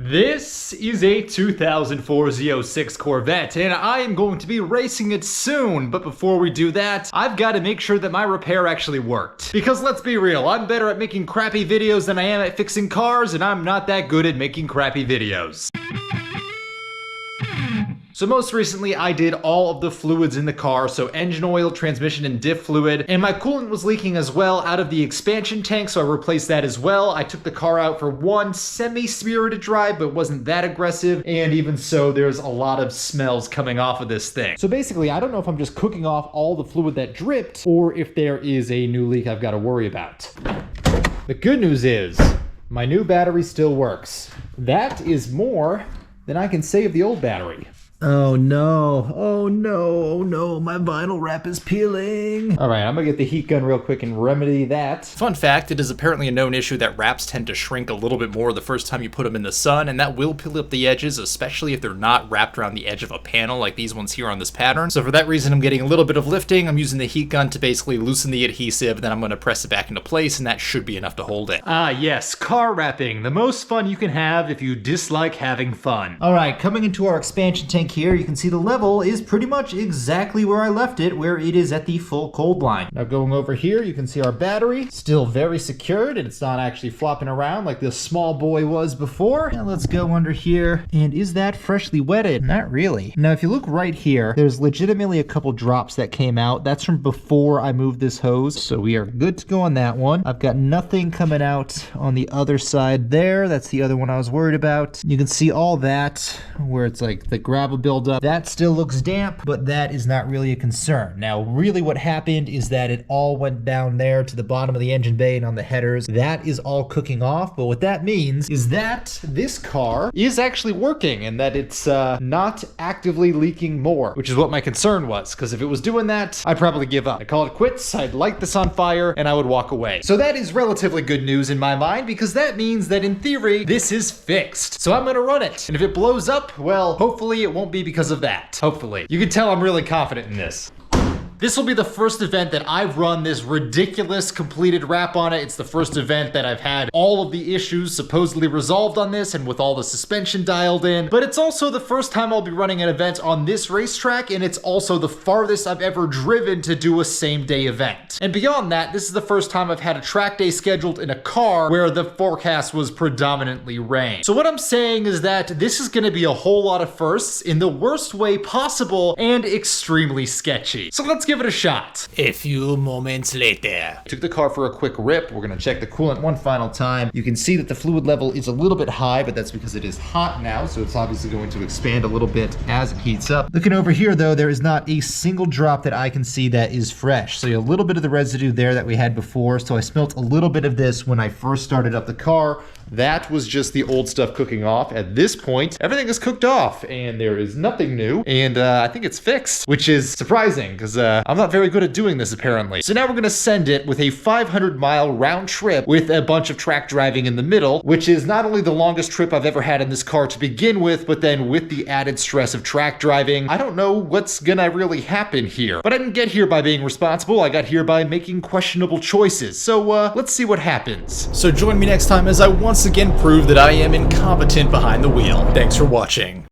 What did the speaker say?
This is a 2004 Z06 Corvette, and I am going to be racing it soon, but before we do that, I've got to make sure that my repair actually worked. Because let's be real, I'm better at making crappy videos than I am at fixing cars, and I'm not that good at making crappy videos. So most recently, I did all of the fluids in the car, so engine oil, transmission, and diff fluid, and my coolant was leaking as well out of the expansion tank, so I replaced that as well. I took the car out for one semi-spirited drive, but wasn't that aggressive, and even so, there's a lot of smells coming off of this thing. So basically, I don't know if I'm just cooking off all the fluid that dripped, or if there is a new leak I've got to worry about. The good news is, my new battery still works. That is more than I can say of the old battery. Oh no, oh no, my vinyl wrap is peeling. All right, I'm gonna get the heat gun real quick and remedy that. Fun fact, it is apparently a known issue that wraps tend to shrink a little bit more the first time you put them in the sun, and that will peel up the edges, especially if they're not wrapped around the edge of a panel like these ones here on this pattern. So for that reason, I'm getting a little bit of lifting. I'm using the heat gun to basically loosen the adhesive, then I'm gonna press it back into place, and that should be enough to hold it. Ah yes, car wrapping, the most fun you can have if you dislike having fun. All right, coming into our expansion tank here, you can see the level is pretty much exactly where I left it, where it is at the full cold line. Now going over here, you can see our battery, still very secured, and it's not actually flopping around like this small boy was before. Now let's go under here, and is that freshly wetted? Not really. Now if you look right here, there's legitimately a couple drops that came out. That's from before I moved this hose, so we are good to go on that one. I've got nothing coming out on the other side there. That's the other one I was worried about. You can see all that, where it's like the gravel buildup. That still looks damp, but that is not really a concern. Now, really what happened is that it all went down there to the bottom of the engine bay and on the headers. That is all cooking off, but what that means is that this car is actually working and that it's not actively leaking more, which is what my concern was, because if it was doing that, I'd probably give up. I'd call it quits, I'd light this on fire, and I would walk away. So that is relatively good news in my mind, because that means that in theory, this is fixed. So I'm gonna run it, and if it blows up, well, hopefully it won't be because of that. Hopefully. You can tell I'm really confident in this. This will be the first event that I've run this ridiculous completed wrap on it. It's the first event that I've had all of the issues supposedly resolved on this and with all the suspension dialed in. But it's also the first time I'll be running an event on this racetrack, and it's also the farthest I've ever driven to do a same-day event. And beyond that, this is the first time I've had a track day scheduled in a car where the forecast was predominantly rain. So what I'm saying is that this is gonna be a whole lot of firsts in the worst way possible and extremely sketchy. So let's give it a shot. A few moments later. Took the car for a quick rip. We're gonna check the coolant one final time. You can see that the fluid level is a little bit high, but that's because it is hot now, so it's obviously going to expand a little bit as it heats up. Looking over here though, there is not a single drop that I can see that is fresh. So a little bit of the residue there that we had before. So I smelt a little bit of this when I first started up the car. That was just the old stuff cooking off. At this point, everything is cooked off and there is nothing new. And I think it's fixed, which is surprising because I'm not very good at doing this apparently. So now we're gonna send it with a 500-mile round trip with a bunch of track driving in the middle, which is not only the longest trip I've ever had in this car to begin with, but then with the added stress of track driving, I don't know what's gonna really happen here. But I didn't get here by being responsible. I got here by making questionable choices. So let's see what happens. So join me next time as I once again prove that I am incompetent behind the wheel. Thanks for watching.